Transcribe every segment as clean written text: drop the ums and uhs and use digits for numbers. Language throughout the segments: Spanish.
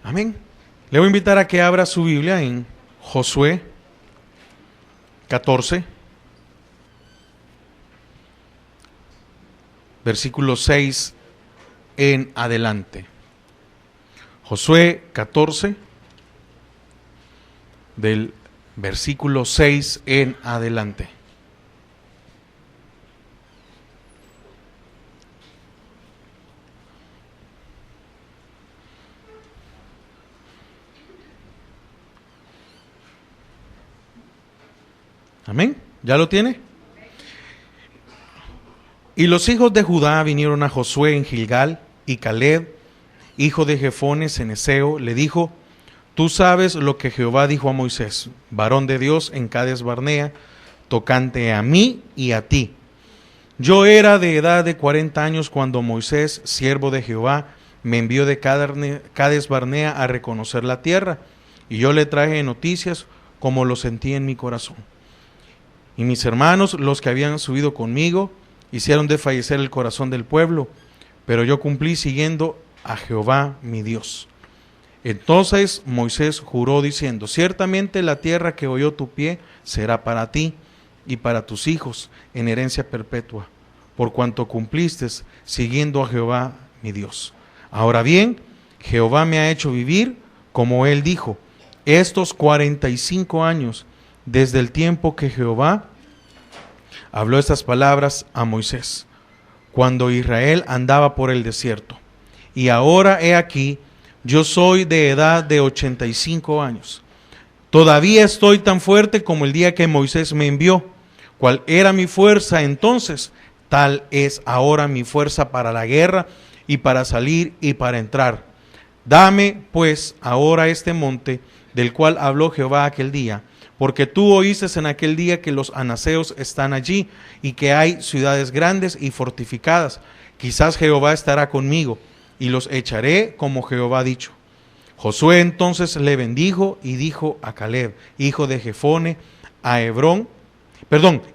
Amén. Le voy a invitar a que abra su Biblia en Josué 14, versículo 6 en adelante. Josué 14, del versículo 6 en adelante. Amén. ¿Ya lo tiene? Y los hijos de Judá vinieron a Josué en Gilgal, y Caleb, hijo de Jefone ceneseo, le dijo: Tú sabes lo que Jehová dijo a Moisés, varón de Dios en Cades Barnea, tocante a mí y a ti. Yo era de edad de 40 años cuando Moisés, siervo de Jehová, me envió de Cades Barnea a reconocer la tierra, y yo le traje noticias como lo sentí en mi corazón. Y mis hermanos, los que habían subido conmigo, hicieron desfallecer el corazón del pueblo, pero yo cumplí siguiendo a Jehová mi Dios. Entonces Moisés juró diciendo: Ciertamente la tierra que oyó tu pie será para ti y para tus hijos en herencia perpetua, por cuanto cumpliste siguiendo a Jehová mi Dios. Ahora bien, Jehová me ha hecho vivir como él dijo, estos 45 años, desde el tiempo que Jehová habló estas palabras a Moisés, cuando Israel andaba por el desierto. Y ahora he aquí, yo soy de edad de 85 años. Todavía estoy tan fuerte como el día que Moisés me envió. ¿Cuál era mi fuerza entonces? Tal es ahora mi fuerza para la guerra y para salir y para entrar. Dame pues ahora este monte del cual habló Jehová aquel día, porque tú oíste en aquel día que los anaseos están allí y que hay ciudades grandes y fortificadas. Quizás Jehová estará conmigo y los echaré como Jehová ha dicho. Josué entonces le bendijo y dijo a Caleb, hijo de Jefone,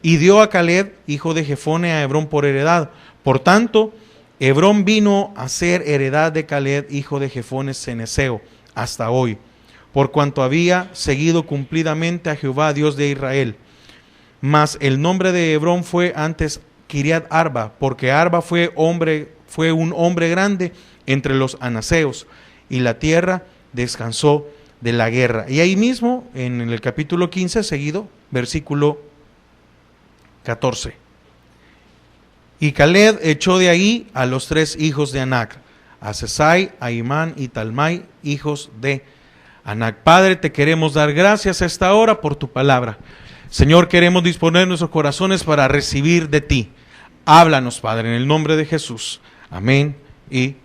y dio a Caleb, hijo de Jefone, a Hebrón por heredad. Por tanto, Hebrón vino a ser heredad de Caleb, hijo de Jefone ceneseo, hasta hoy, por cuanto había seguido cumplidamente a Jehová, Dios de Israel. Mas el nombre de Hebrón fue antes Kiriat Arba, porque Arba fue un hombre grande entre los anaseos, y la tierra descansó de la guerra. Y ahí mismo, en el capítulo 15, seguido, versículo 14. Y Caleb echó de ahí a los 3 hijos de Anac, a Sesai, a Imán y Talmai, hijos de Anac. Padre, te queremos dar gracias a esta hora por tu palabra. Señor, queremos disponer nuestros corazones para recibir de ti. Háblanos, Padre, en el nombre de Jesús. Amén y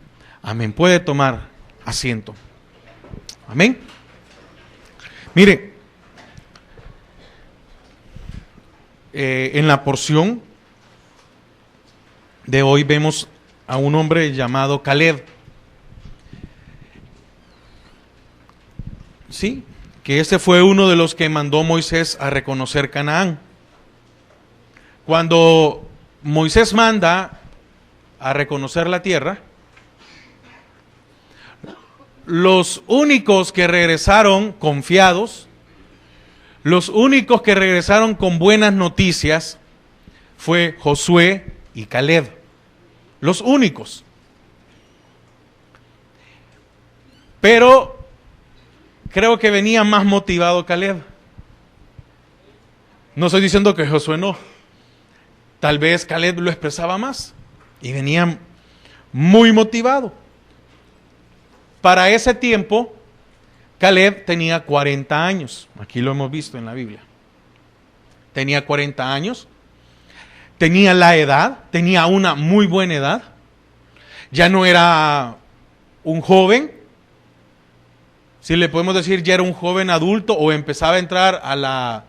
amén. Puede tomar asiento. Amén. Mire, en la porción de hoy vemos a un hombre llamado Caleb. Sí, que este fue uno de los que mandó Moisés a reconocer Canaán. Cuando Moisés manda a reconocer la tierra, los únicos que regresaron confiados, los únicos que regresaron con buenas noticias, fue Josué y Caleb. Los únicos. Pero creo que venía más motivado Caleb. No estoy diciendo que Josué no. Tal vez Caleb lo expresaba más y venía muy motivado. Para ese tiempo, Caleb tenía 40 años. Aquí lo hemos visto en la Biblia. Tenía 40 años. Tenía la edad, tenía una muy buena edad. Ya no era un joven. Si le podemos decir, ya era un joven adulto o empezaba a entrar a la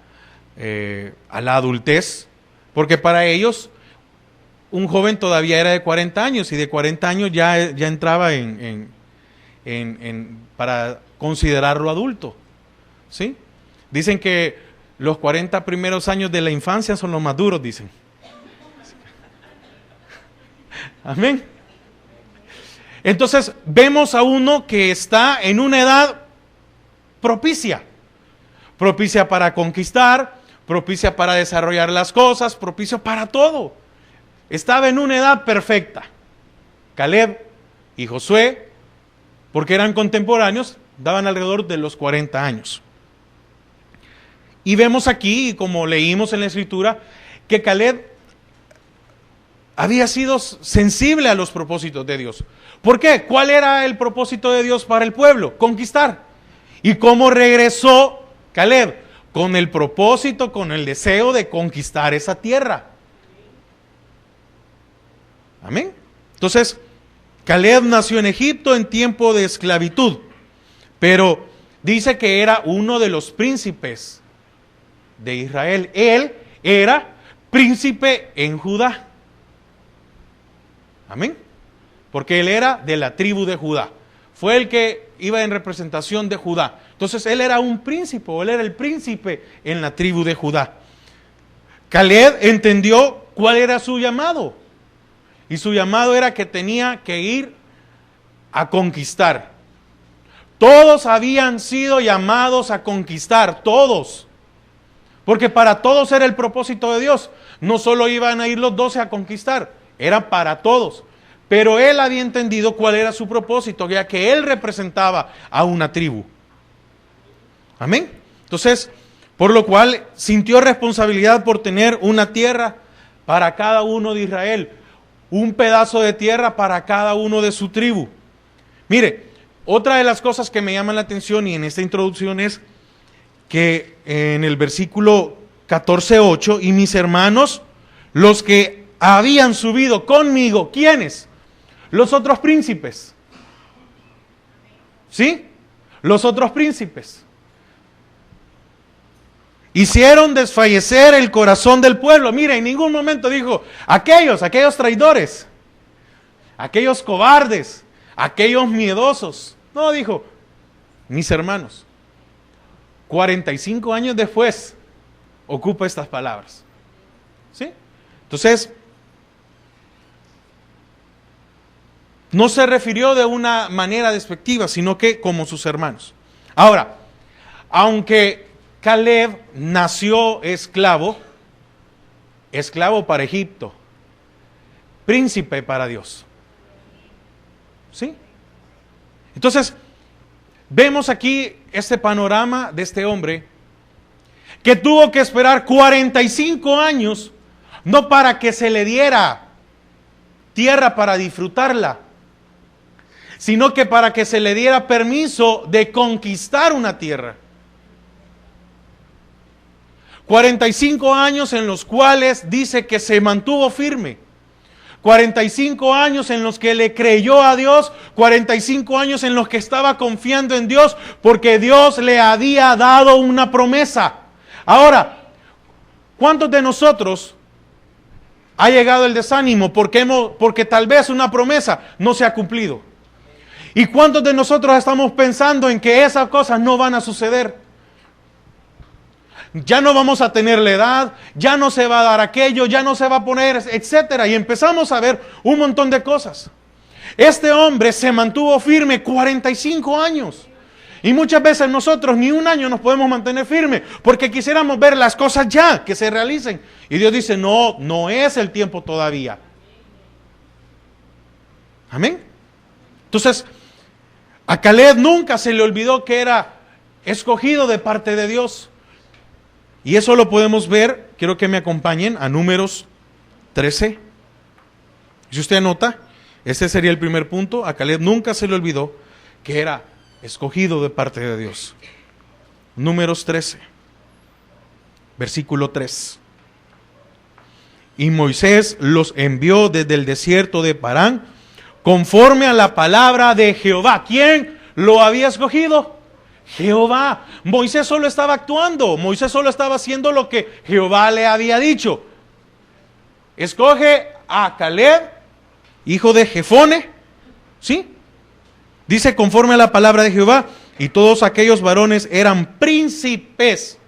adultez. Porque para ellos, un joven todavía era de 40 años y de 40 años ya entraba para considerarlo adulto. ¿Sí? Dicen que los 40 primeros años de la infancia son los más duros, dicen. Amén. Entonces vemos a uno que está en una edad propicia. Propicia para conquistar, propicia para desarrollar las cosas, propicio para todo. Estaba en una edad perfecta. Caleb y Josué, porque eran contemporáneos, daban alrededor de los 40 años. Y vemos aquí, como leímos en la Escritura, que Caleb había sido sensible a los propósitos de Dios. ¿Por qué? ¿Cuál era el propósito de Dios para el pueblo? Conquistar. ¿Y cómo regresó Caleb? Con el propósito, con el deseo de conquistar esa tierra. Amén. Entonces, Caleb nació en Egipto en tiempo de esclavitud, pero dice que era uno de los príncipes de Israel. Él era príncipe en Judá. Amén. Porque él era de la tribu de Judá. Fue el que iba en representación de Judá. Entonces él era un príncipe, él era el príncipe en la tribu de Judá. Caleb entendió cuál era su llamado. Y su llamado era que tenía que ir a conquistar. Todos habían sido llamados a conquistar, todos. Porque para todos era el propósito de Dios. No solo iban a ir los 12 a conquistar, era para todos. Pero él había entendido cuál era su propósito, ya que él representaba a una tribu. Amén. Entonces, por lo cual sintió responsabilidad por tener una tierra para cada uno de Israel. Un pedazo de tierra para cada uno de su tribu. Mire, otra de las cosas que me llaman la atención y en esta introducción es que en el versículo 14:8, y mis hermanos, los que habían subido conmigo, ¿quiénes? Los otros príncipes. ¿Sí? Los otros príncipes. Hicieron desfallecer el corazón del pueblo. Mira, en ningún momento dijo, aquellos traidores, aquellos cobardes, aquellos miedosos. No, dijo, mis hermanos. 45 años después, ocupa estas palabras. ¿Sí? Entonces, no se refirió de una manera despectiva, sino que como sus hermanos. Ahora, aunque Caleb nació esclavo para Egipto, príncipe para Dios. ¿Sí? Entonces, vemos aquí este panorama de este hombre que tuvo que esperar 45 años, no para que se le diera tierra para disfrutarla, sino que para que se le diera permiso de conquistar una tierra. 45 años en los cuales dice que se mantuvo firme. 45 años en los que le creyó a Dios. 45 años en los que estaba confiando en Dios porque Dios le había dado una promesa. Ahora, ¿cuántos de nosotros ha llegado el desánimo porque tal vez una promesa no se ha cumplido? ¿Y cuántos de nosotros estamos pensando en que esas cosas no van a suceder? Ya no vamos a tener la edad, ya no se va a dar aquello, ya no se va a poner, etcétera. Y empezamos a ver un montón de cosas. Este hombre se mantuvo firme 45 años. Y muchas veces nosotros ni un año nos podemos mantener firmes porque quisiéramos ver las cosas ya, que se realicen. Y Dios dice, no, no es el tiempo todavía. Amén. Entonces, a Caleb nunca se le olvidó que era escogido de parte de Dios. Y eso lo podemos ver, quiero que me acompañen a Números 13. Si usted anota, ese sería el primer punto. A Caleb nunca se le olvidó que era escogido de parte de Dios. Números 13, versículo 3. Y Moisés los envió desde el desierto de Parán, conforme a la palabra de Jehová. ¿Quién lo había escogido? Jehová. Moisés solo estaba actuando, Moisés solo estaba haciendo lo que Jehová le había dicho. Escoge a Caleb, hijo de Jefone, ¿sí? Dice conforme a la palabra de Jehová, y todos aquellos varones eran príncipes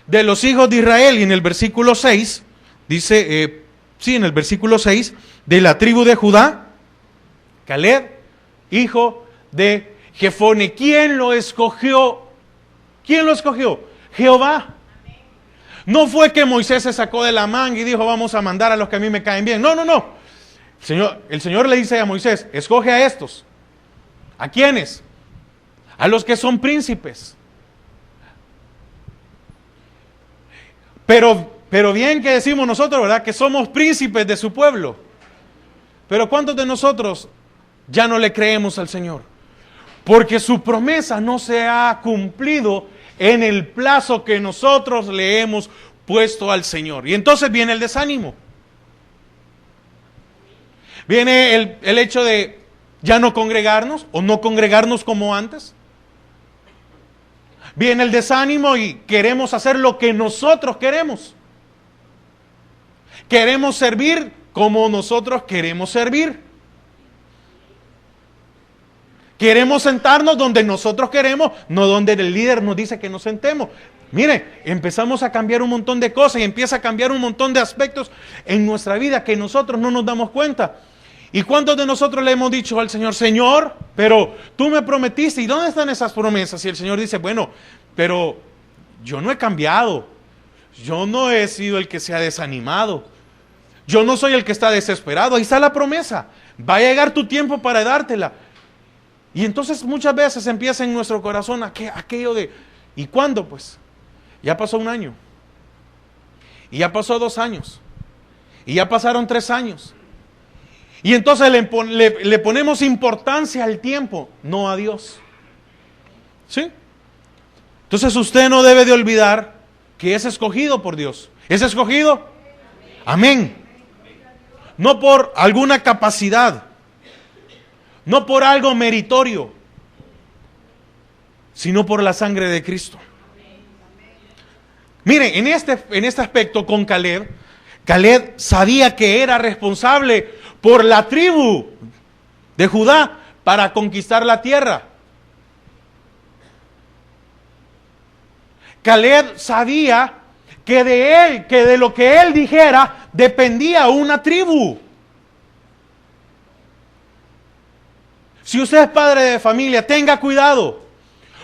de los hijos de Israel. Y en el versículo 6, dice, en el versículo 6, de la tribu de Judá, Caleb, hijo de Jefone. ¿Quién lo escogió? ¿Quién lo escogió? Jehová. No fue que Moisés se sacó de la manga y dijo, vamos a mandar a los que a mí me caen bien. No, no, no. El Señor le dice a Moisés, escoge a estos. ¿A quiénes? A los que son príncipes. Pero bien que decimos nosotros, ¿verdad? Que somos príncipes de su pueblo. Pero ¿cuántos de nosotros ya no le creemos al Señor? Porque su promesa no se ha cumplido en el plazo que nosotros le hemos puesto al Señor. Y entonces viene el desánimo. Viene el hecho de ya no congregarnos o no congregarnos como antes. Viene el desánimo y queremos hacer lo que nosotros queremos. Queremos servir como nosotros queremos servir. Queremos sentarnos donde nosotros queremos, no donde el líder nos dice que nos sentemos. Mire, empezamos a cambiar un montón de cosas y empieza a cambiar un montón de aspectos en nuestra vida que nosotros no nos damos cuenta. ¿Y cuántos de nosotros le hemos dicho al Señor, Señor, pero tú me prometiste, ¿y dónde están esas promesas? Y el Señor dice, bueno, pero yo no he cambiado, yo no he sido el que se ha desanimado, yo no soy el que está desesperado, ahí está la promesa, va a llegar tu tiempo para dártela. Y entonces muchas veces empieza en nuestro corazón aquello de, ¿y cuándo pues? Ya pasó 1 año, y ya pasó 2 años, y ya pasaron 3 años. Y entonces le ponemos importancia al tiempo, no a Dios. ¿Sí? Entonces usted no debe de olvidar que es escogido por Dios. ¿Es escogido? Amén. No por alguna capacidad, no por algo meritorio, sino por la sangre de Cristo. Mire, en este aspecto con Caleb sabía que era responsable por la tribu de Judá para conquistar la tierra. Caleb sabía que de él, que de lo que él dijera, dependía una tribu. Si usted es padre de familia, tenga cuidado,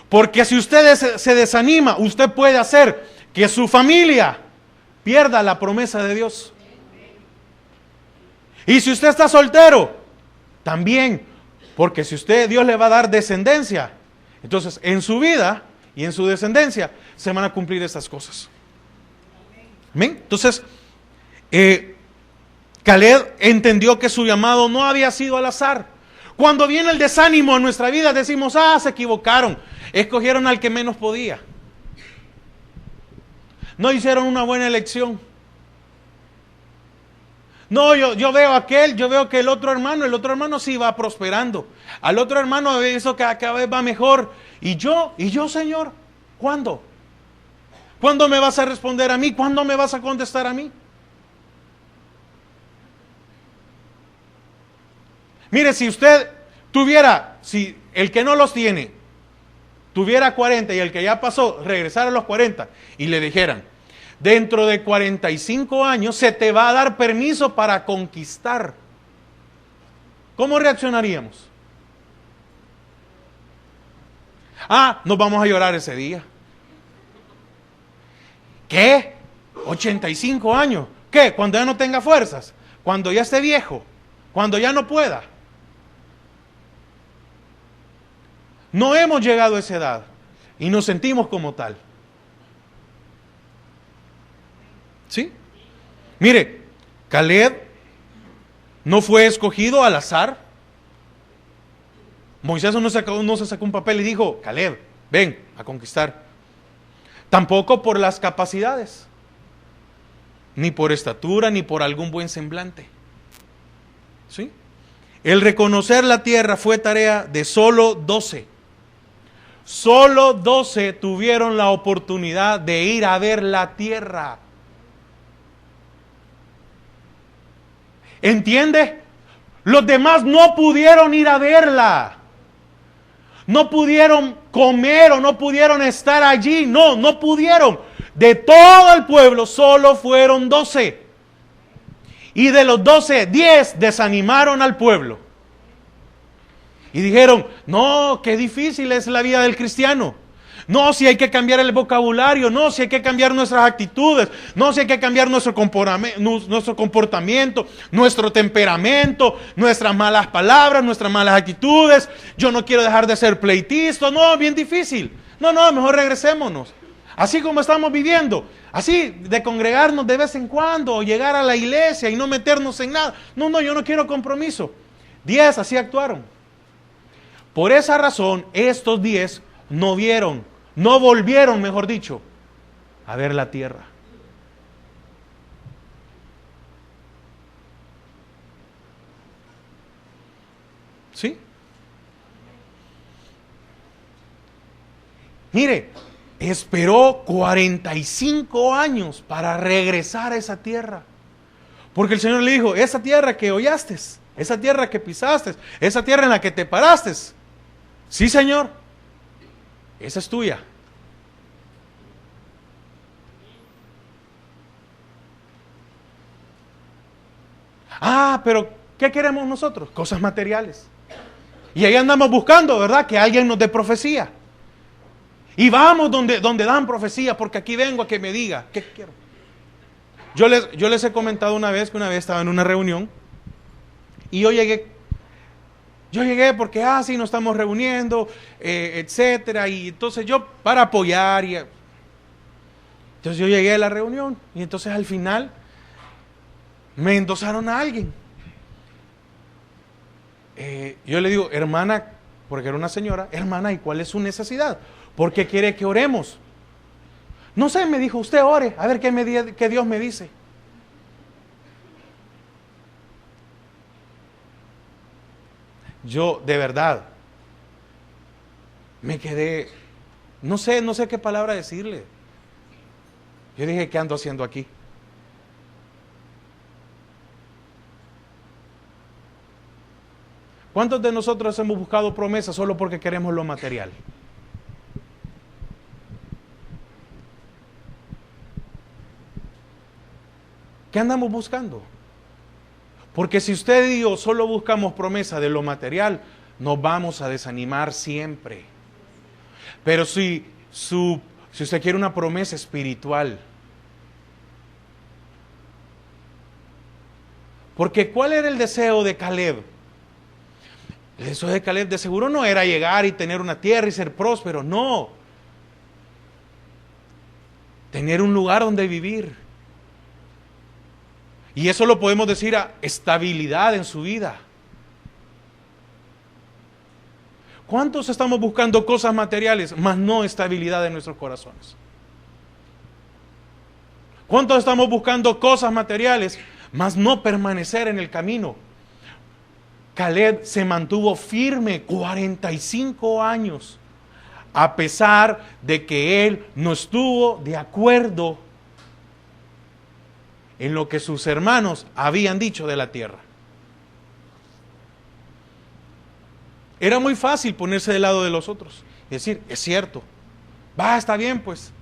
porque si usted se desanima, usted puede hacer que su familia pierda la promesa de Dios. Y si usted está soltero, también, porque si Dios le va a dar descendencia, entonces en su vida y en su descendencia se van a cumplir estas cosas. ¿Amén? Entonces, Caleb entendió que su llamado no había sido al azar. Cuando viene el desánimo en nuestra vida decimos, se equivocaron, escogieron al que menos podía. No hicieron una buena elección. No, yo veo que el otro hermano sí va prosperando. Al otro hermano eso cada vez va mejor. Y yo, Señor, ¿cuándo? ¿Cuándo me vas a responder a mí? ¿Cuándo me vas a contestar a mí? Mire, si el que no los tiene, tuviera 40 y el que ya pasó, regresara a los 40 y le dijeran, dentro de 45 años se te va a dar permiso para conquistar. ¿Cómo reaccionaríamos? Nos vamos a llorar ese día. ¿Qué? 85 años. ¿Qué? Cuando ya no tenga fuerzas, cuando ya esté viejo, cuando ya no pueda. No hemos llegado a esa edad y nos sentimos como tal. ¿Sí? Mire, Caleb no fue escogido al azar. Moisés no se sacó un papel y dijo, Caleb, ven a conquistar. Tampoco por las capacidades, ni por estatura, ni por algún buen semblante. ¿Sí? El reconocer la tierra fue tarea de solo 12. Solo 12 tuvieron la oportunidad de ir a ver la tierra. ¿Entiende? Los demás no pudieron ir a verla. No pudieron comer o no pudieron estar allí. No pudieron. De todo el pueblo solo fueron 12. Y de los 12, 10 desanimaron al pueblo. Y dijeron, no, qué difícil es la vida del cristiano. No, si hay que cambiar el vocabulario, no, si hay que cambiar nuestras actitudes, no, si hay que cambiar nuestro comportamiento, nuestro temperamento, nuestras malas palabras, nuestras malas actitudes. Yo no quiero dejar de ser pleitista, no, bien difícil. No, mejor regresémonos. Así como estamos viviendo, así de congregarnos de vez en cuando, o llegar a la iglesia y no meternos en nada. No, yo no quiero compromiso. 10 así actuaron. Por esa razón, estos 10 no volvieron, mejor dicho, a ver la tierra. ¿Sí? Mire, esperó 45 años para regresar a esa tierra. Porque el Señor le dijo, esa tierra que hollaste, esa tierra que pisaste, esa tierra en la que te paraste, sí, Señor, esa es tuya. Pero ¿qué queremos nosotros? Cosas materiales. Y ahí andamos buscando, ¿verdad? Que alguien nos dé profecía. Y vamos donde dan profecía, porque aquí vengo a que me diga, ¿qué quiero? Yo les he comentado una vez que una vez estaba en una reunión y yo llegué porque, sí, nos estamos reuniendo, etcétera, y entonces yo, para apoyar, entonces yo llegué a la reunión, y entonces al final, me endosaron a alguien. Yo le digo, hermana, porque era una señora, hermana, ¿y cuál es su necesidad? ¿Por qué quiere que oremos? No sé, me dijo, usted ore, a ver qué Dios me dice. Yo, de verdad, me quedé, no sé qué palabra decirle. Yo dije, ¿qué ando haciendo aquí? ¿Cuántos de nosotros hemos buscado promesas solo porque queremos lo material? ¿Qué andamos buscando? Porque si usted y yo solo buscamos promesa de lo material, nos vamos a desanimar siempre. Pero si usted quiere una promesa espiritual, porque ¿cuál era el deseo de Caleb? El deseo de Caleb de seguro no era llegar y tener una tierra y ser próspero, no. Tener un lugar donde vivir. Y eso lo podemos decir a estabilidad en su vida. ¿Cuántos estamos buscando cosas materiales, más no estabilidad en nuestros corazones? ¿Cuántos estamos buscando cosas materiales, más no permanecer en el camino? Caleb se mantuvo firme 45 años, a pesar de que él no estuvo de acuerdo en lo que sus hermanos habían dicho de la tierra. Era muy fácil ponerse del lado de los otros y decir, es cierto, está bien pues.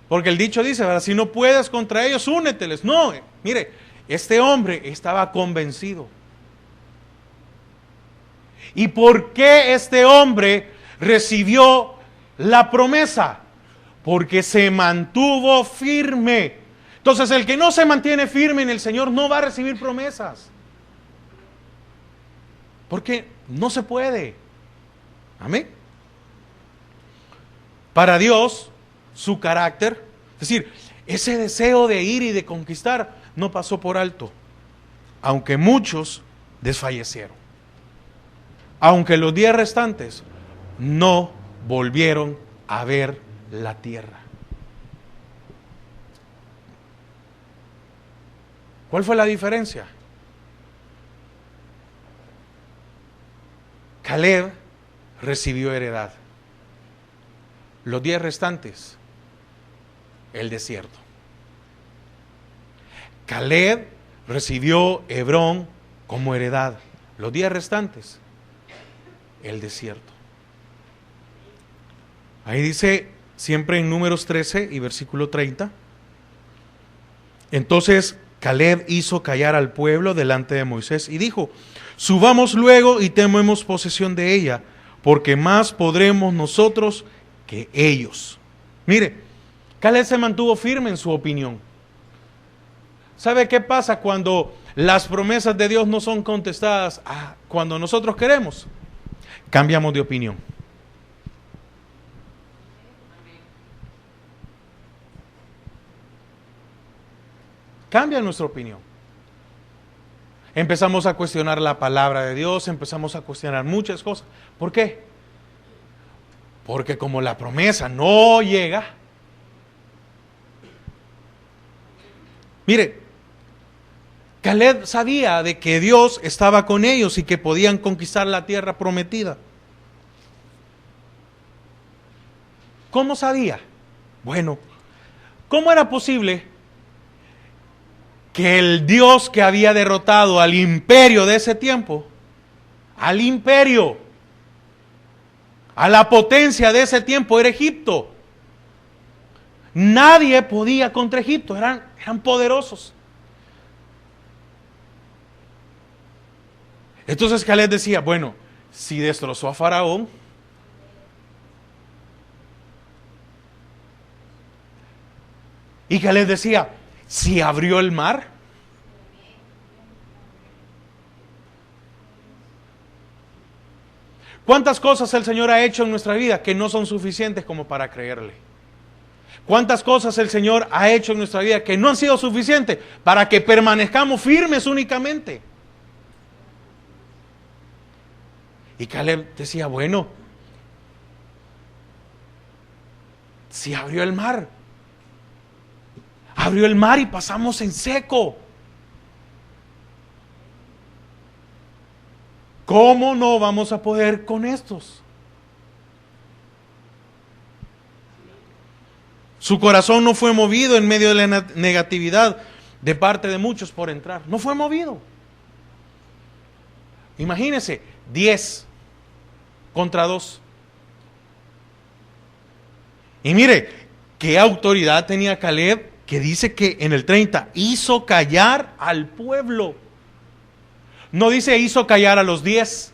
Porque el dicho dice, ¿verdad? Si no puedes contra ellos, úneteles. No, mire, este hombre estaba convencido. ¿Y por qué este hombre recibió la promesa? Porque se mantuvo firme. Entonces el que no se mantiene firme en el Señor no va a recibir promesas. Porque no se puede. Amén. Para Dios, su carácter, es decir, ese deseo de ir y de conquistar, no pasó por alto. Aunque muchos desfallecieron. Aunque los 10 restantes no volvieron a ver la tierra. ¿Cuál fue la diferencia? Caleb recibió heredad. Los 10 restantes, el desierto. Caleb recibió Hebrón como heredad. Los 10 restantes, el desierto. Ahí dice, siempre en Números 13 y versículo 30. Entonces Caleb hizo callar al pueblo delante de Moisés y dijo, Subamos luego y tomemos posesión de ella, porque más podremos nosotros que ellos. Mire, Caleb se mantuvo firme en su opinión. ¿Sabe qué pasa cuando las promesas de Dios no son contestadas cuando nosotros queremos? Cambiamos de opinión. Cambia nuestra opinión. Empezamos a cuestionar la palabra de Dios, empezamos a cuestionar muchas cosas. ¿Por qué? Porque como la promesa no llega. Mire, Caleb sabía de que Dios estaba con ellos y que podían conquistar la tierra prometida. ¿Cómo sabía? Bueno, ¿cómo era posible que el Dios que había derrotado al imperio de ese tiempo, al imperio, a la potencia de ese tiempo era Egipto? Nadie podía contra Egipto, eran poderosos. Entonces Caleb decía, bueno, si destrozó a Faraón, y Caleb decía, si abrió el mar, ¿cuántas cosas el Señor ha hecho en nuestra vida que no son suficientes como para creerle? ¿Cuántas cosas el Señor ha hecho en nuestra vida que no han sido suficientes para que permanezcamos firmes únicamente? Y Caleb decía, bueno, si abrió el mar y pasamos en seco, ¿cómo no vamos a poder con estos? Su corazón no fue movido en medio de la negatividad de parte de muchos por entrar. No fue movido. Imagínense, 10 contra 2. Y mire, qué autoridad tenía Caleb, que dice que en el 30 hizo callar al pueblo. No dice hizo callar a los 10.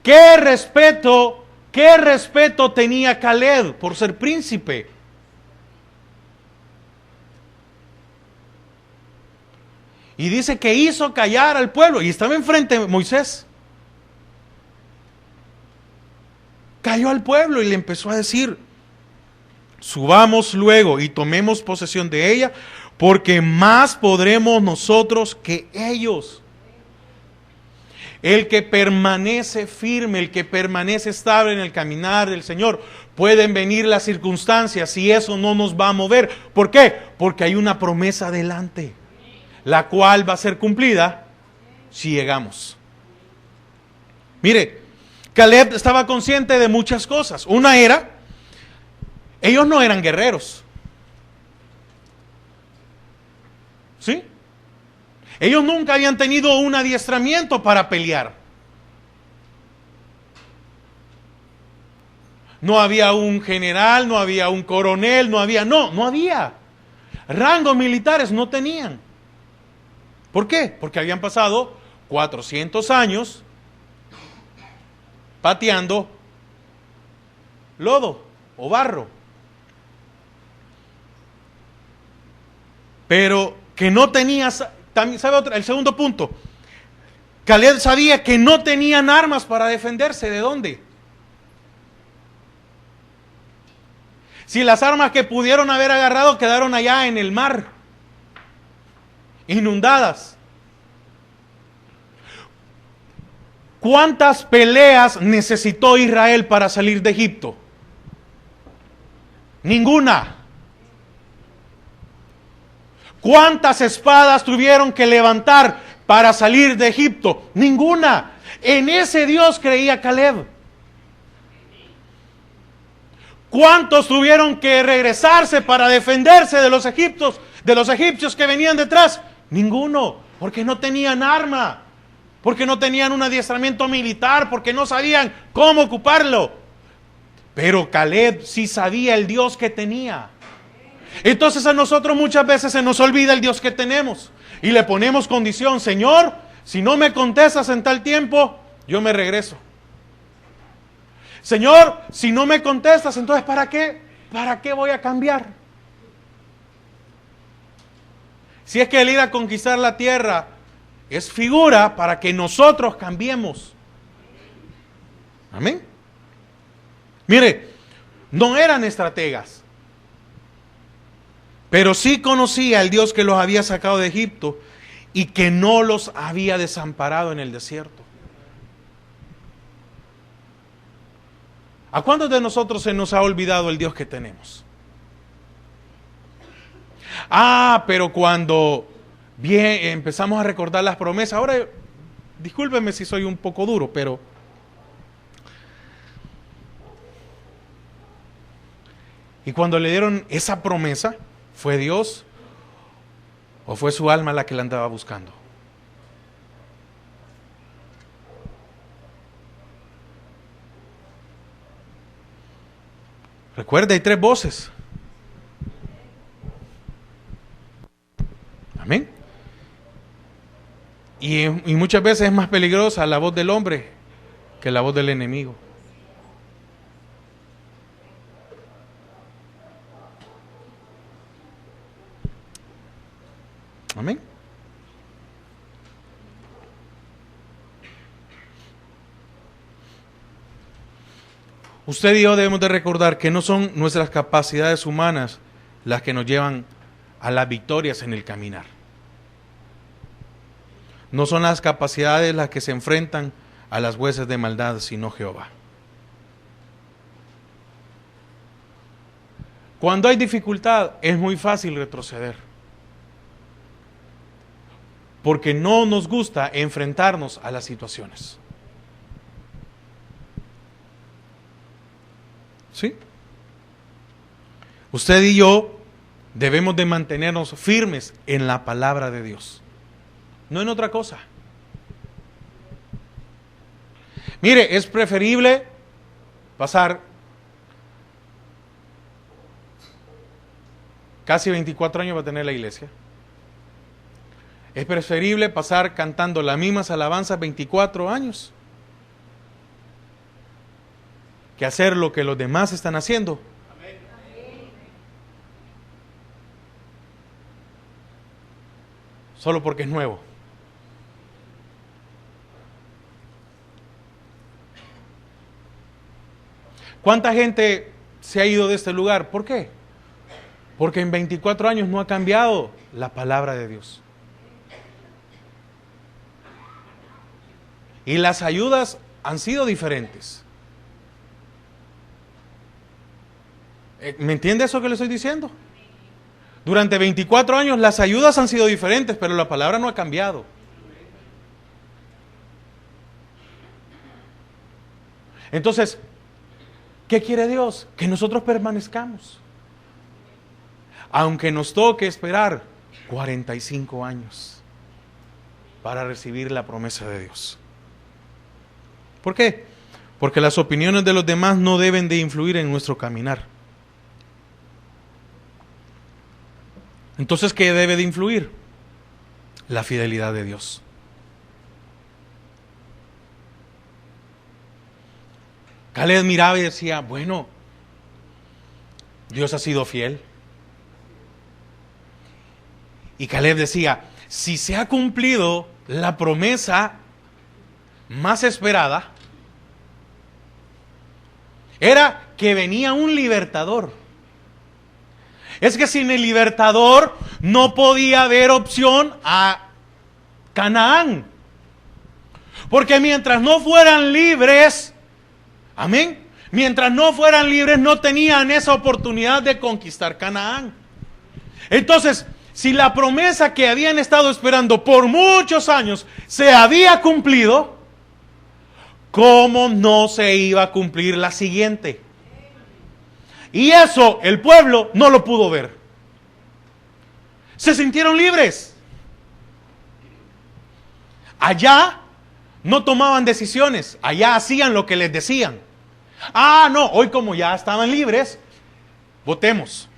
¡Qué respeto tenía Caleb por ser príncipe! Y dice que hizo callar al pueblo. Y estaba enfrente de Moisés. Calló al pueblo y le empezó a decir, subamos luego y tomemos posesión de ella, porque más podremos nosotros que ellos. El que permanece firme, el que permanece estable en el caminar del Señor, pueden venir las circunstancias y eso no nos va a mover. ¿Por qué? Porque hay una promesa delante, la cual va a ser cumplida si llegamos. Mire, Caleb estaba consciente de muchas cosas. Una era, ellos no eran guerreros. ¿Sí? Ellos nunca habían tenido un adiestramiento para pelear. No había un general, no había un coronel, no había. Rangos militares no tenían. ¿Por qué? Porque habían pasado 400 años pateando lodo o barro. Pero que no tenía, también, ¿sabe el segundo punto? Caleb sabía que no tenían armas para defenderse. ¿De dónde? Si las armas que pudieron haber agarrado quedaron allá en el mar, inundadas. ¿Cuántas peleas necesitó Israel para salir de Egipto? Ninguna. ¿Cuántas espadas tuvieron que levantar para salir de Egipto? Ninguna. En ese Dios creía Caleb. ¿Cuántos tuvieron que regresarse para defenderse de los egipcios que venían detrás? Ninguno, porque no tenían arma, porque no tenían un adiestramiento militar, porque no sabían cómo ocuparlo. Pero Caleb sí sabía el Dios que tenía. Entonces a nosotros muchas veces se nos olvida el Dios que tenemos. Y le ponemos condición: Señor, si no me contestas en tal tiempo, yo me regreso. Señor, si no me contestas, entonces ¿para qué? ¿Para qué voy a cambiar? Si es que el ir a conquistar la tierra es figura para que nosotros cambiemos. Amén. Mire, no eran estrategas, pero sí conocía al Dios que los había sacado de Egipto y que no los había desamparado en el desierto. ¿A cuántos de nosotros se nos ha olvidado el Dios que tenemos? Pero cuando bien empezamos a recordar las promesas, ahora discúlpenme si soy un poco duro, pero y cuando le dieron esa promesa, ¿fue Dios o fue su alma la que la andaba buscando? Recuerda, hay 3 voces. Amén. Y muchas veces es más peligrosa la voz del hombre que la voz del enemigo. Amén. Usted y yo debemos de recordar que no son nuestras capacidades humanas las que nos llevan a las victorias en el caminar. No son las capacidades las que se enfrentan a las huestes de maldad, sino Jehová. Cuando hay dificultad, es muy fácil retroceder. Porque no nos gusta enfrentarnos a las situaciones. ¿Sí? Usted y yo debemos de mantenernos firmes en la palabra de Dios, no en otra cosa. Mire, es preferible pasar casi 24 años va a tener la iglesia. Es preferible pasar cantando las mismas alabanzas 24 años que hacer lo que los demás están haciendo. Solo porque es nuevo. ¿Cuánta gente se ha ido de este lugar? ¿Por qué? Porque en 24 años no ha cambiado la palabra de Dios. Y las ayudas han sido diferentes. ¿Me entiende eso que le estoy diciendo? Durante 24 años las ayudas han sido diferentes, pero la palabra no ha cambiado. Entonces, ¿qué quiere Dios? Que nosotros permanezcamos. Aunque nos toque esperar 45 años para recibir la promesa de Dios. ¿Por qué? Porque las opiniones de los demás no deben de influir en nuestro caminar. Entonces, ¿qué debe de influir? La fidelidad de Dios. Caleb miraba y decía, bueno, Dios ha sido fiel. Y Caleb decía, si se ha cumplido la promesa más esperada, era que venía un libertador. Es que sin el libertador no podía haber opción a Canaán. Porque mientras no fueran libres, amén, mientras no fueran libres no tenían esa oportunidad de conquistar Canaán. Entonces, si la promesa que habían estado esperando por muchos años se había cumplido, ¿cómo no se iba a cumplir la siguiente? Y eso el pueblo no lo pudo ver. Se sintieron libres. Allá no tomaban decisiones, allá hacían lo que les decían. No, hoy como ya estaban libres, votemos.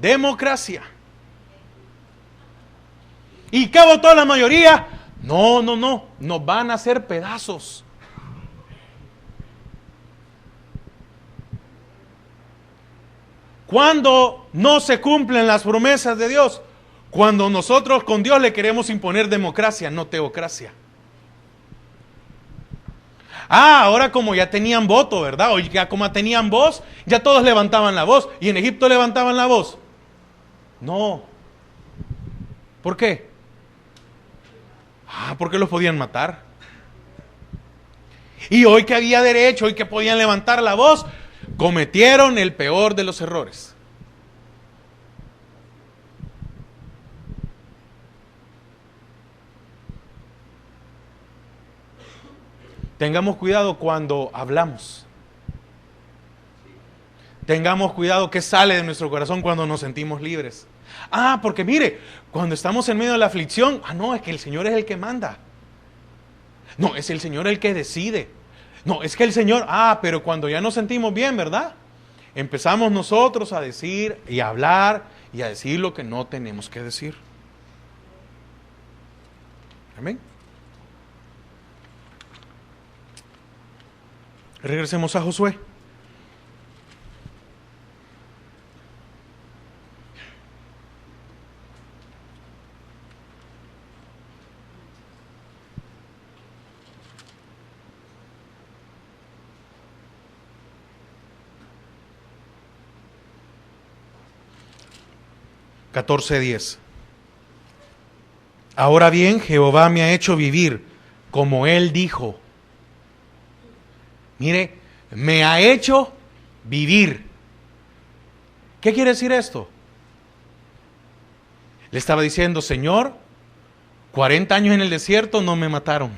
Democracia. ¿Y qué votó la mayoría? No, nos van a hacer pedazos. ¿Cuándo no se cumplen las promesas de Dios? Cuando nosotros con Dios le queremos imponer democracia, no teocracia. Ahora como ya tenían voto, ¿verdad? O ya como tenían voz, ya todos levantaban la voz. ¿Y en Egipto levantaban la voz? No. ¿Por qué? Porque los podían matar. Y hoy que había derecho, hoy que podían levantar la voz, cometieron el peor de los errores. Tengamos cuidado cuando hablamos. Tengamos cuidado que sale de nuestro corazón cuando nos sentimos libres. Porque mire, cuando estamos en medio de la aflicción, no, es que el Señor es el que manda. No, es el Señor el que decide. No, es que el Señor, pero cuando ya nos sentimos bien, ¿verdad? Empezamos nosotros a decir y a hablar y a decir lo que no tenemos que decir. Amén. Regresemos a Josué. (14:10). Ahora bien, Jehová me ha hecho vivir como Él dijo. Mire, me ha hecho vivir. ¿Qué quiere decir esto? Le estaba diciendo, Señor, 40 años en el desierto no me mataron.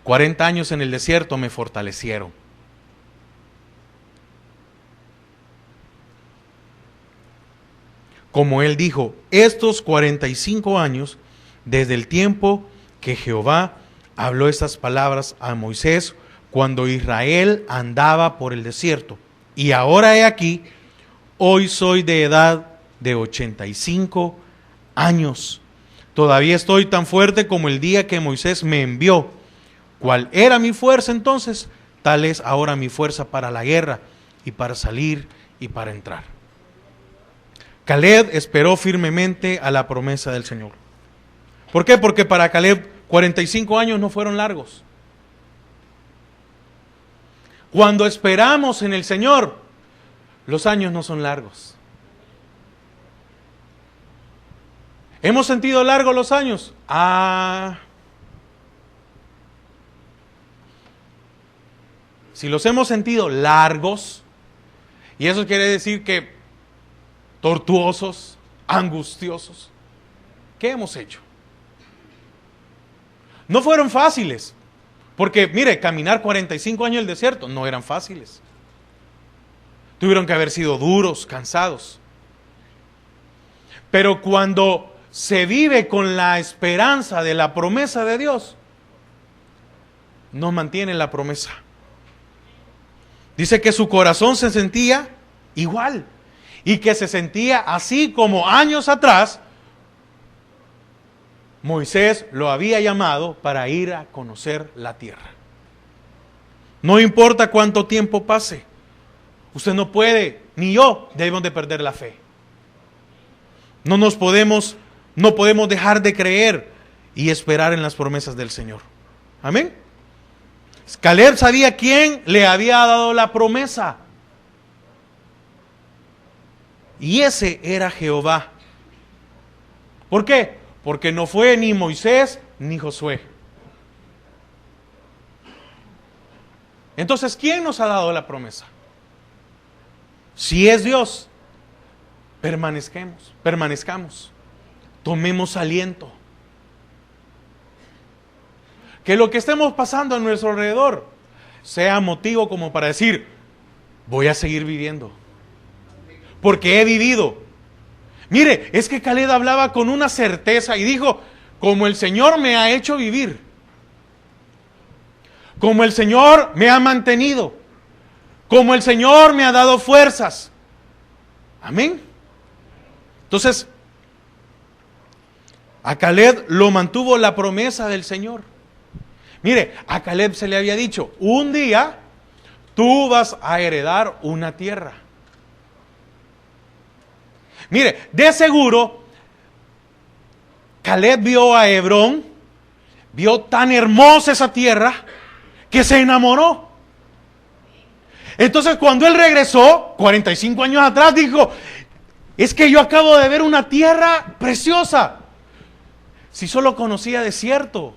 40 años en el desierto me fortalecieron. Como Él dijo, estos 45 años, desde el tiempo que Jehová habló estas palabras a Moisés, cuando Israel andaba por el desierto. Y ahora he aquí, hoy soy de edad de 85 años. Todavía estoy tan fuerte como el día que Moisés me envió. ¿Cuál era mi fuerza entonces? Tal es ahora mi fuerza para la guerra y para salir y para entrar. Caleb esperó firmemente a la promesa del Señor. ¿Por qué? Porque para Caleb 45 años no fueron largos. Cuando esperamos en el Señor, los años no son largos. ¿Hemos sentido largos los años? Si los hemos sentido largos, y eso quiere decir que tortuosos, angustiosos, ¿qué hemos hecho? No fueron fáciles, porque mire, caminar 45 años en el desierto no eran fáciles. Tuvieron que haber sido duros, cansados. Pero cuando se vive con la esperanza de la promesa de Dios, nos mantiene la promesa. Dice que su corazón se sentía igual y que se sentía así como años atrás Moisés lo había llamado para ir a conocer la tierra. No importa cuánto tiempo pase, usted no puede, ni yo, debemos de perder la fe. No podemos dejar de creer y esperar en las promesas del Señor. Amén. Caleb sabía quién le había dado la promesa. Y ese era Jehová. ¿Por qué? Porque no fue ni Moisés ni Josué. Entonces, ¿quién nos ha dado la promesa? Si es Dios, permanezcamos, tomemos aliento. Que lo que estemos pasando a nuestro alrededor sea motivo como para decir, voy a seguir viviendo, porque he vivido. Mire, es que Caleb hablaba con una certeza y dijo, como el Señor me ha hecho vivir, como el Señor me ha mantenido, como el Señor me ha dado fuerzas. Amén. Entonces, A Caleb lo mantuvo la promesa del Señor. Mire, a Caleb se le había dicho, un día tú vas a heredar una tierra. Mire, de seguro, Caleb vio a Hebrón, vio tan hermosa esa tierra, que se enamoró. Entonces cuando él regresó, 45 años atrás, dijo, es que yo acabo de ver una tierra preciosa. Si solo conocía desierto.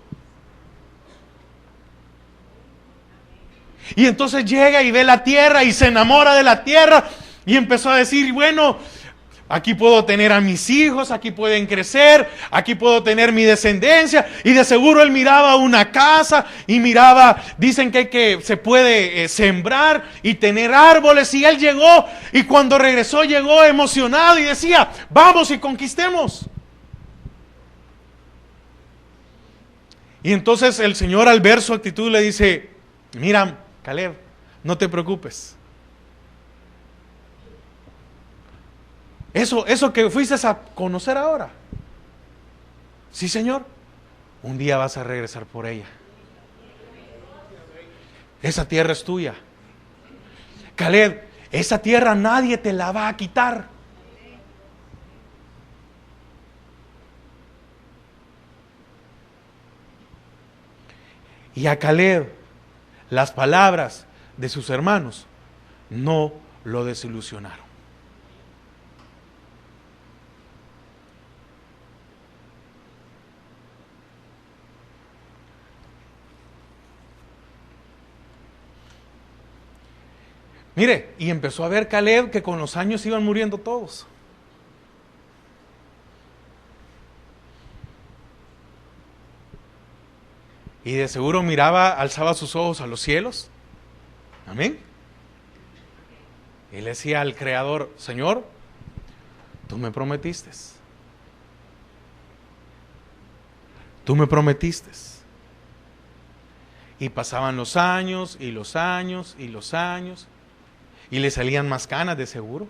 Y entonces llega y ve la tierra y se enamora de la tierra y empezó a decir, bueno, aquí puedo tener a mis hijos, aquí pueden crecer, aquí puedo tener mi descendencia. Y de seguro él miraba una casa y miraba, dicen que se puede sembrar y tener árboles. Y él llegó y cuando regresó llegó emocionado y decía, vamos y conquistemos. Y entonces el Señor al ver su actitud le dice, mira Caleb, no te preocupes. Eso que fuiste a conocer ahora. Sí, Señor. Un día vas a regresar por ella. Esa tierra es tuya. Caleb, esa tierra nadie te la va a quitar. Y a Caleb, las palabras de sus hermanos no lo desilusionaron. Mire, y empezó a ver Caleb que con los años iban muriendo todos. Y de seguro miraba, alzaba sus ojos a los cielos. Amén. Y le decía al Creador, Señor, tú me prometiste. Tú me prometiste. Y pasaban los años, y los años, y los años. Y le salían más canas de seguro.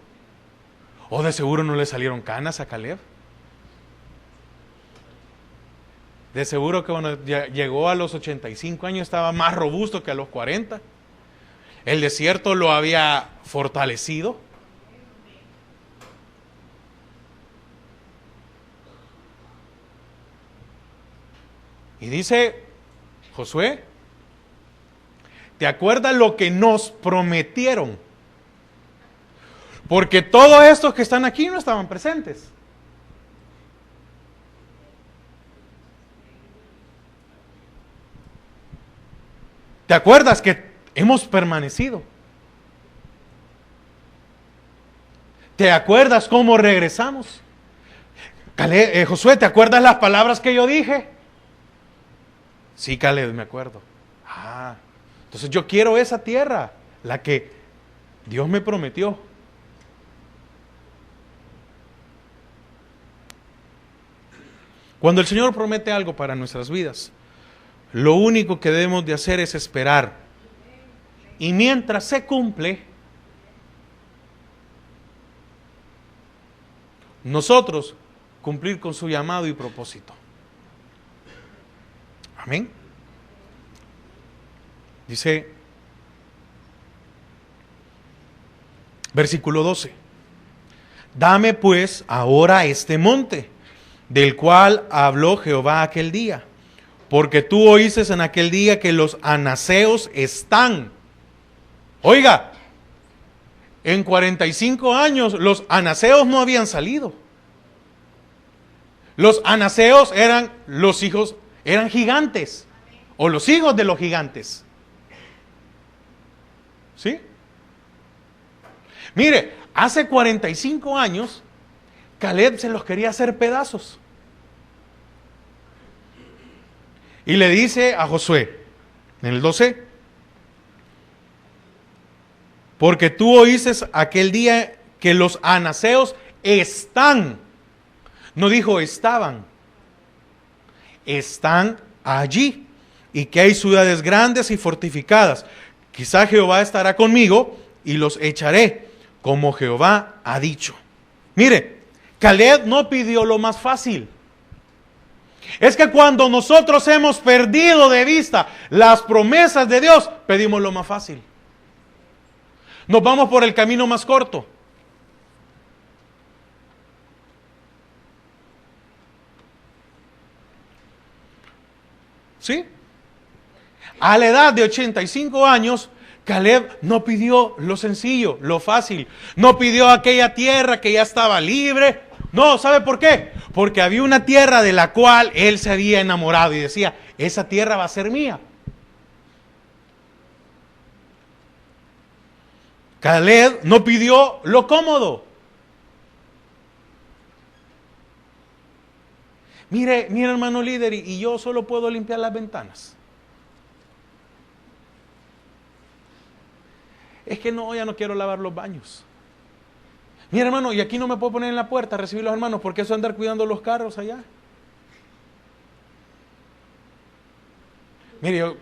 O de seguro no le salieron canas a Caleb. De seguro que cuando llegó a los 85 años estaba más robusto que a los 40. El desierto lo había fortalecido. Y dice Josué, ¿te acuerdas lo que nos prometieron? Porque todos estos que están aquí no estaban presentes. ¿Te acuerdas que hemos permanecido? ¿Te acuerdas cómo regresamos? Josué, ¿te acuerdas las palabras que yo dije? Sí, Caleb, me acuerdo. Entonces yo quiero esa tierra, la que Dios me prometió. Cuando el Señor promete algo para nuestras vidas, lo único que debemos de hacer es esperar. Y mientras se cumple, nosotros cumplir con su llamado y propósito. Amén. Dice, versículo 12. Dame pues ahora este monte, del cual habló Jehová aquel día. Porque tú oíste en aquel día que los anaseos están. Oiga, en 45 años los anaseos no habían salido. Los anaseos eran los hijos, eran gigantes. O los hijos de los gigantes. ¿Sí? Mire, hace 45 años, Caleb se los quería hacer pedazos. Y le dice a Josué, en el 12, porque tú oíste aquel día que los anaseos están, no dijo estaban, están allí, y que hay ciudades grandes y fortificadas. Quizá Jehová estará conmigo y los echaré, como Jehová ha dicho. Mire, Caleb no pidió lo más fácil. Es que cuando nosotros hemos perdido de vista las promesas de Dios, pedimos lo más fácil. Nos vamos por el camino más corto. ¿Sí? A la edad de 85 años, Caleb no pidió lo sencillo, lo fácil. No pidió aquella tierra que ya estaba libre. No, ¿sabe por qué? Porque había una tierra de la cual él se había enamorado y decía, esa tierra va a ser mía. Caleb no pidió lo cómodo. Mire, hermano líder, y yo solo puedo limpiar las ventanas. Es que no, ya no quiero lavar los baños. Mira, hermano, y aquí no me puedo poner en la puerta a recibir los hermanos, porque eso andar cuidando los carros allá. Mire, yo,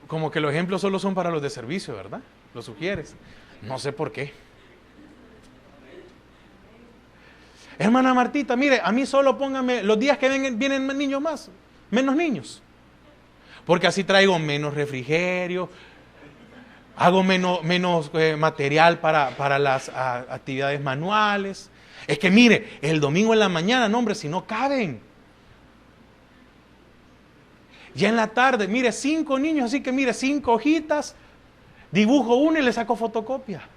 como que los ejemplos solo son para los de servicio, ¿verdad? Lo sugieres. No sé por qué. Hermana Martita, mire, a mí solo póngame los días que vienen niños más, menos niños. Porque así traigo menos refrigerio, hago menos material para las actividades manuales. Es que mire, el domingo en la mañana, no hombre, si no caben. Ya en la tarde, mire, 5 niños, así que mire, 5 hojitas, dibujo una y le saco fotocopia.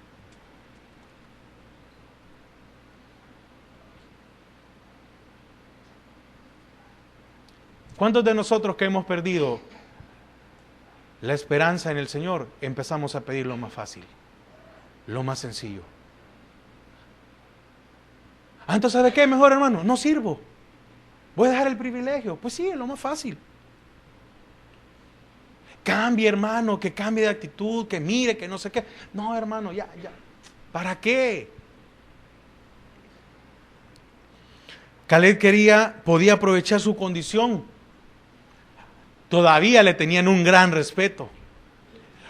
¿Cuántos de nosotros que hemos perdido la esperanza en el Señor empezamos a pedir lo más fácil, lo más sencillo? Entonces, ¿sabe qué? Mejor, hermano, no sirvo. Voy a dejar el privilegio. Pues sí, es lo más fácil. Cambie, hermano, que cambie de actitud, que mire, que no sé qué. No, hermano, ya. ¿Para qué? Caleb podía aprovechar su condición. Todavía le tenían un gran respeto.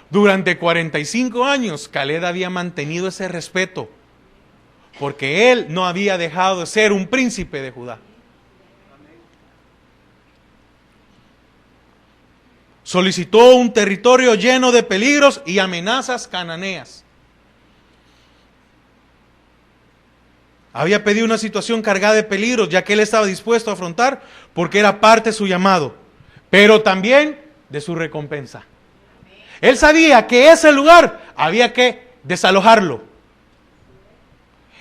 Durante 45 años, Caleb había mantenido ese respeto, porque él no había dejado de ser un príncipe de Judá. Solicitó un territorio lleno de peligros y amenazas cananeas. Había pedido una situación cargada de peligros, ya que él estaba dispuesto a afrontar, porque era parte de su llamado, pero también de su recompensa. Él sabía que ese lugar había que desalojarlo.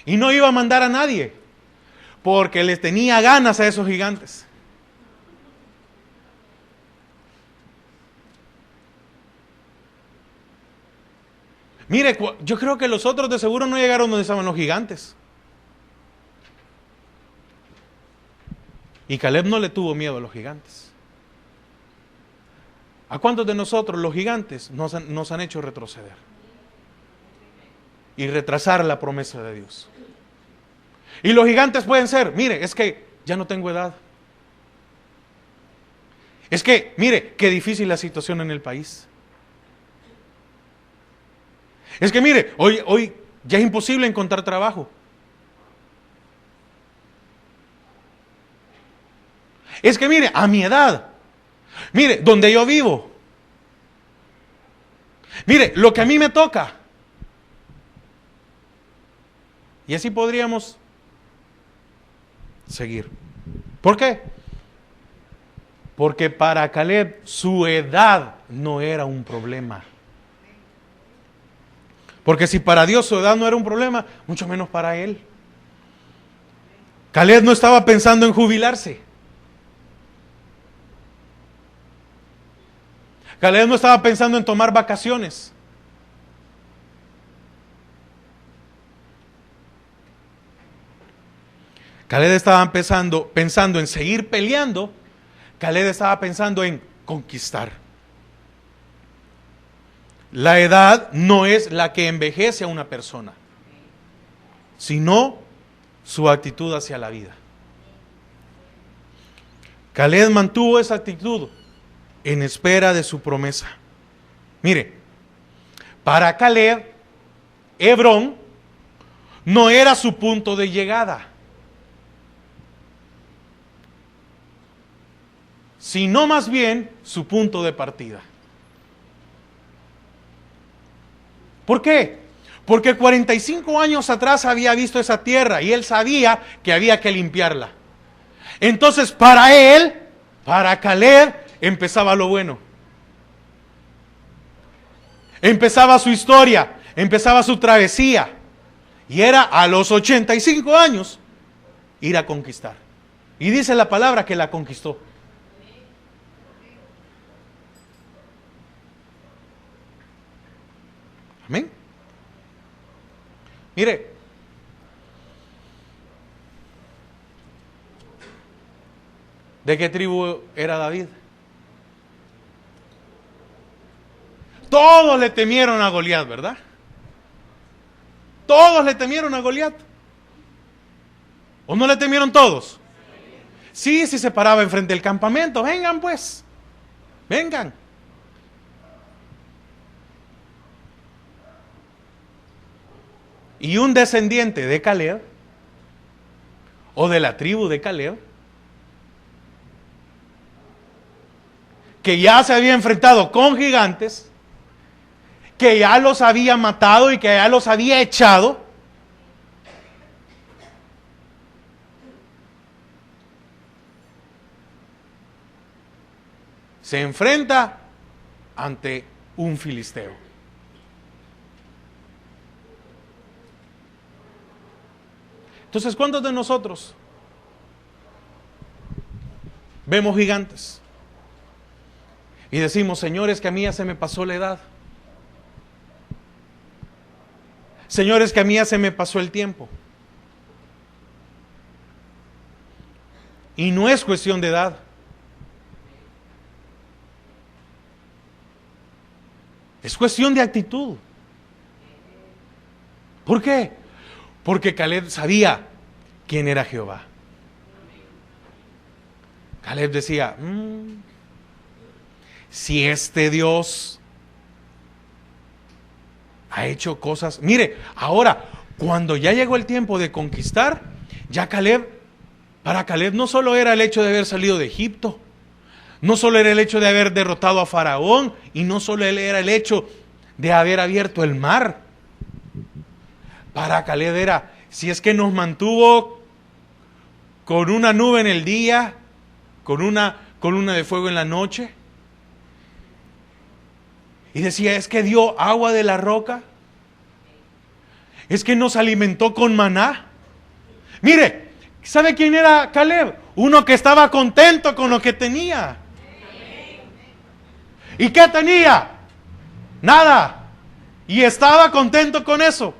Y no iba a mandar a nadie, porque les tenía ganas a esos gigantes. Mire, yo creo que los otros de seguro no llegaron donde estaban los gigantes. Y Caleb no le tuvo miedo a los gigantes. ¿A cuántos de nosotros los gigantes nos han hecho retroceder y retrasar la promesa de Dios? Y los gigantes pueden ser, mire, es que ya no tengo edad. Es que, mire, qué difícil la situación en el país. Es que, mire, hoy ya es imposible encontrar trabajo. Es que, mire, a mi edad, mire, donde yo vivo, mire, lo que a mí me toca. Y así podríamos seguir. ¿Por qué? Porque para Caleb su edad no era un problema. Porque si para Dios su edad no era un problema, mucho menos para él. Caleb no estaba pensando en jubilarse. Caleb no estaba pensando en tomar vacaciones. Caleb estaba pensando en seguir peleando. Caleb estaba pensando en conquistar. La edad no es la que envejece a una persona, sino su actitud hacia la vida. Caleb mantuvo esa actitud en espera de su promesa. Mire, para Caleb, Hebrón no era su punto de llegada. sino más bien su punto de partida. ¿Por qué? Porque 45 años atrás había visto esa tierra y él sabía que había que limpiarla. Entonces para él, para Caleb, empezaba lo bueno. Empezaba su historia, empezaba su travesía. Y era a los 85 años ir a conquistar. Y dice la palabra que la conquistó. Amén. Mire, ¿de qué tribu era David? Todos le temieron a Goliat, ¿verdad? Todos le temieron a Goliat. ¿O no le temieron todos? Sí, se paraba enfrente del campamento. Vengan pues, vengan. Y un descendiente de Caleb, o de la tribu de Caleb, que ya se había enfrentado con gigantes, que ya los había matado y que ya los había echado, se enfrenta ante un filisteo. Entonces, ¿cuántos de nosotros vemos gigantes y decimos, señores, que a mí ya se me pasó la edad? Señores, que a mí ya se me pasó el tiempo. Y no es cuestión de edad. Es cuestión de actitud. ¿Por qué? Porque Caleb sabía quién era Jehová. Caleb decía, si este Dios ha hecho cosas. Mire, ahora, cuando ya llegó el tiempo de conquistar, ya para Caleb no solo era el hecho de haber salido de Egipto, no solo era el hecho de haber derrotado a Faraón, y no solo era el hecho de haber abierto el mar. Para Caleb era, si es que nos mantuvo con una nube en el día, con una columna de fuego en la noche, y decía, es que dio agua de la roca, es que nos alimentó con maná. Mire, ¿sabe quién era Caleb? Uno que estaba contento con lo que tenía. ¿Y qué tenía? Nada. Y estaba contento con eso,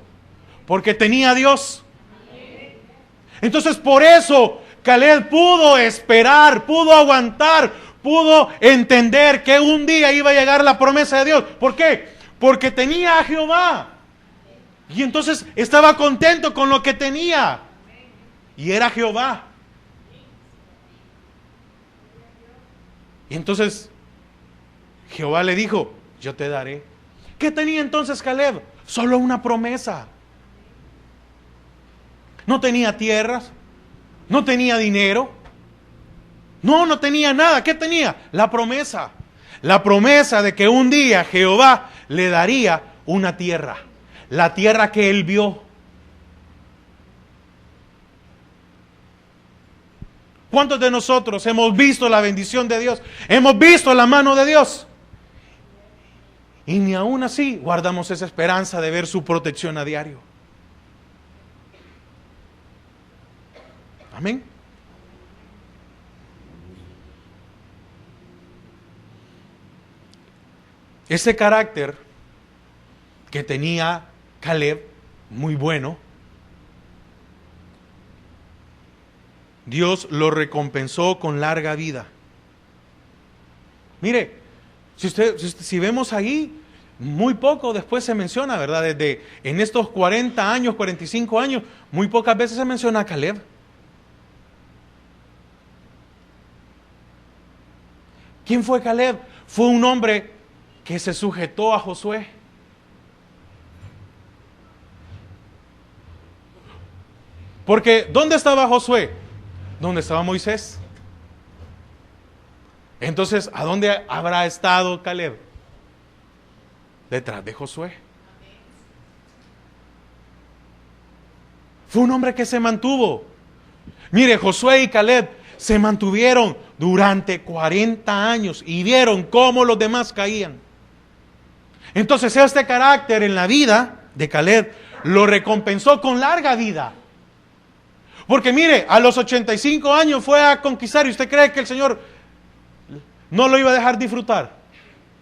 porque tenía a Dios. Entonces por eso Caleb pudo esperar, pudo aguantar, pudo entender que un día iba a llegar la promesa de Dios. ¿Por qué? Porque tenía a Jehová. Y entonces estaba contento con lo que tenía. Y era Jehová. Y entonces Jehová le dijo, yo te daré. ¿Qué tenía entonces Caleb? Solo una promesa. No tenía tierras, no tenía dinero, no tenía nada. ¿Qué tenía? La promesa. La promesa de que un día Jehová le daría una tierra, la tierra que él vio. ¿Cuántos de nosotros hemos visto la bendición de Dios? Hemos visto la mano de Dios. Y ni aún así guardamos esa esperanza de ver su protección a diario. Amén. Ese carácter que tenía Caleb, muy bueno, Dios lo recompensó con larga vida. Mire, si vemos ahí, muy poco después se menciona, ¿verdad? Desde en estos 40 años, 45 años, muy pocas veces se menciona a Caleb. ¿Quién fue Caleb? Fue un hombre que se sujetó a Josué. Porque ¿dónde estaba Josué? ¿Dónde estaba Moisés? Entonces, ¿a dónde habrá estado Caleb? Detrás de Josué. Fue un hombre que se mantuvo. Mire, Josué y Caleb se mantuvieron durante 40 años y vieron cómo los demás caían. Entonces este carácter en la vida de Caleb lo recompensó con larga vida. Porque mire, a los 85 años fue a conquistar, y usted cree que el Señor no lo iba a dejar disfrutar.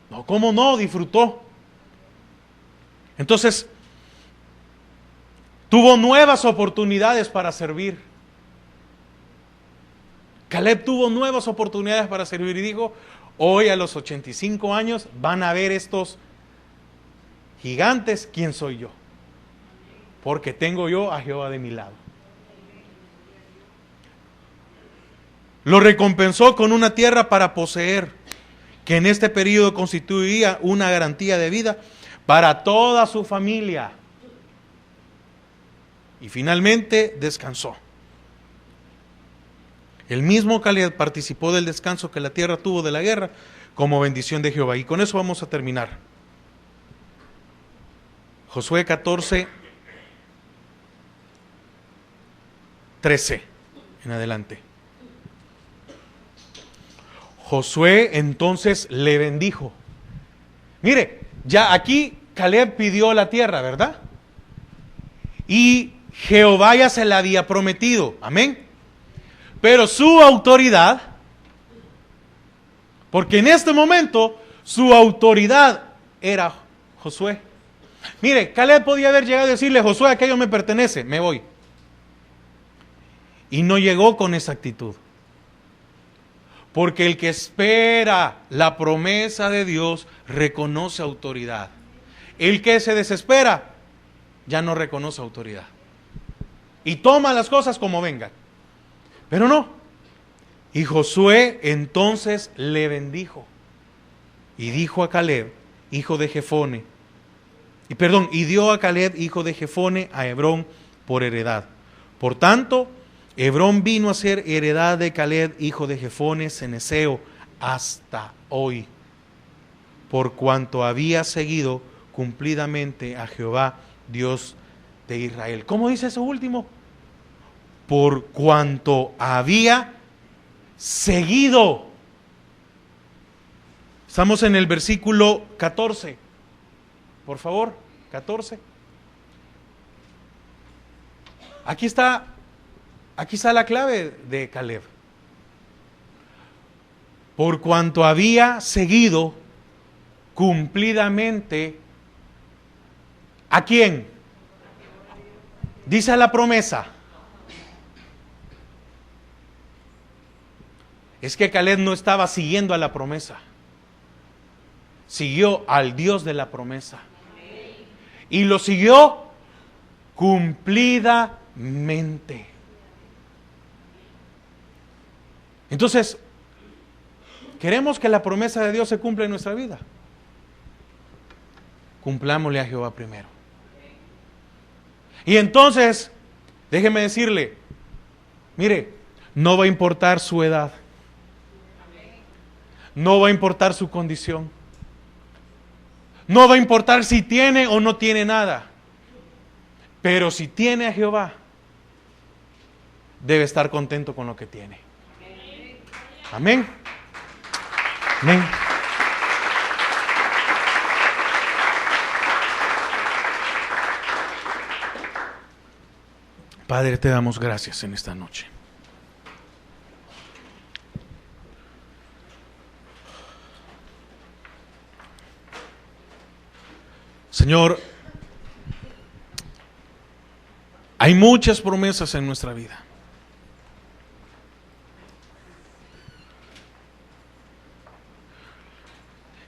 No, ¿cómo no? Disfrutó. Entonces, tuvo nuevas oportunidades para servir. Caleb tuvo nuevas oportunidades para servir y dijo, hoy a los 85 años van a ver estos gigantes, ¿quién soy yo? Porque tengo yo a Jehová de mi lado. Lo recompensó con una tierra para poseer, que en este periodo constituía una garantía de vida para toda su familia. Y finalmente descansó. El mismo Caleb participó del descanso que la tierra tuvo de la guerra como bendición de Jehová. Y con eso vamos a terminar. Josué 14, 13 en adelante. Josué entonces le bendijo. Mire, ya aquí Caleb pidió la tierra, ¿verdad? Y Jehová ya se la había prometido, amén. Pero su autoridad, porque en este momento su autoridad era Josué. Mire, Caleb podía haber llegado a decirle, Josué, aquello me pertenece, me voy. Y no llegó con esa actitud. Porque el que espera la promesa de Dios reconoce autoridad. El que se desespera ya no reconoce autoridad. Y toma las cosas como vengan. Pero no. Y Josué entonces le bendijo. Y dijo a Caleb, hijo de Jefone, y dio a Caleb, hijo de Jefone, a Hebrón por heredad. Por tanto, Hebrón vino a ser heredad de Caleb, hijo de Jefone, cenezeo, hasta hoy, por cuanto había seguido cumplidamente a Jehová, Dios de Israel. ¿Cómo dice eso último? Por cuanto había seguido. Estamos en el versículo 14. Por favor, 14. Aquí está la clave de Caleb. Por cuanto había seguido cumplidamente, ¿a quién? Dice la promesa. Es que Caleb no estaba siguiendo a la promesa. Siguió al Dios de la promesa. Y lo siguió cumplidamente. Entonces, ¿queremos que la promesa de Dios se cumpla en nuestra vida? Cumplámosle a Jehová primero. Y entonces, déjeme decirle, mire, no va a importar su edad. No va a importar su condición. No va a importar si tiene o no tiene nada. Pero si tiene a Jehová, debe estar contento con lo que tiene. Amén. Amén. Padre, te damos gracias en esta noche. Señor, hay muchas promesas en nuestra vida.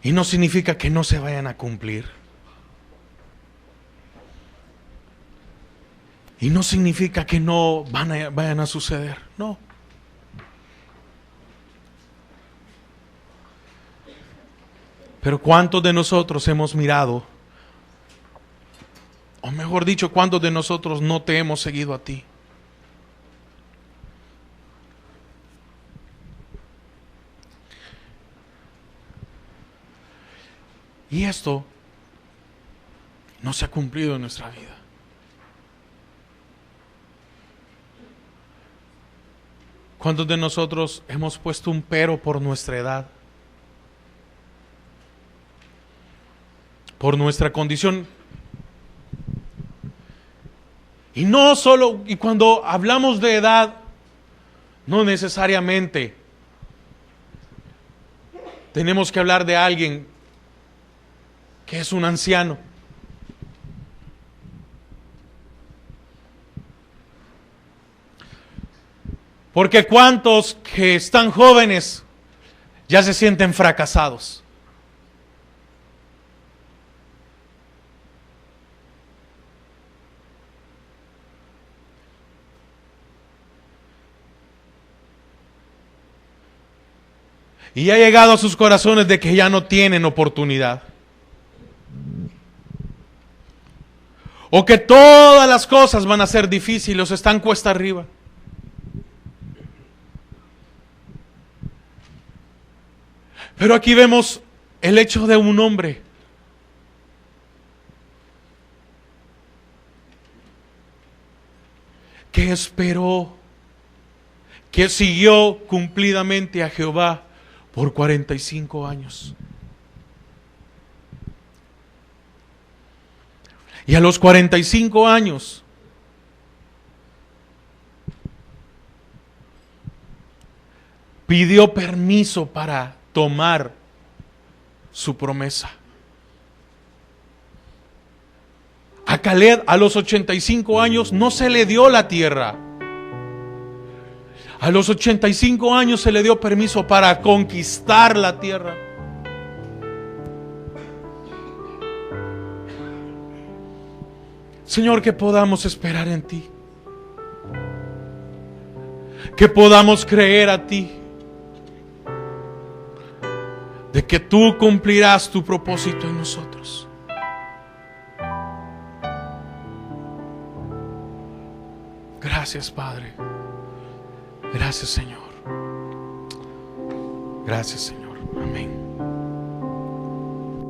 Y no significa que no se vayan a cumplir. Y no significa que no vayan a suceder. No. Pero ¿cuántos de nosotros hemos mirado? O mejor dicho, ¿cuántos de nosotros no te hemos seguido a ti? Y esto no se ha cumplido en nuestra vida. ¿Cuántos de nosotros hemos puesto un pero por nuestra edad? Por nuestra condición. Y no solo, y cuando hablamos de edad, no necesariamente tenemos que hablar de alguien que es un anciano. Porque cuántos que están jóvenes ya se sienten fracasados. Y ha llegado a sus corazones de que ya no tienen oportunidad. O que todas las cosas van a ser difíciles, están cuesta arriba. Pero aquí vemos el hecho de un hombre que esperó, que siguió cumplidamente a Jehová por 45 años. Y a los 45 años pidió permiso para tomar su promesa. A Caleb a los 85 años no se le dio la tierra. A los 85 años se le dio permiso para conquistar la tierra. Señor, que podamos esperar en ti. Que podamos creer a ti. De que tú cumplirás tu propósito en nosotros. Gracias, Padre. Gracias, Señor. Gracias, Señor. Amén.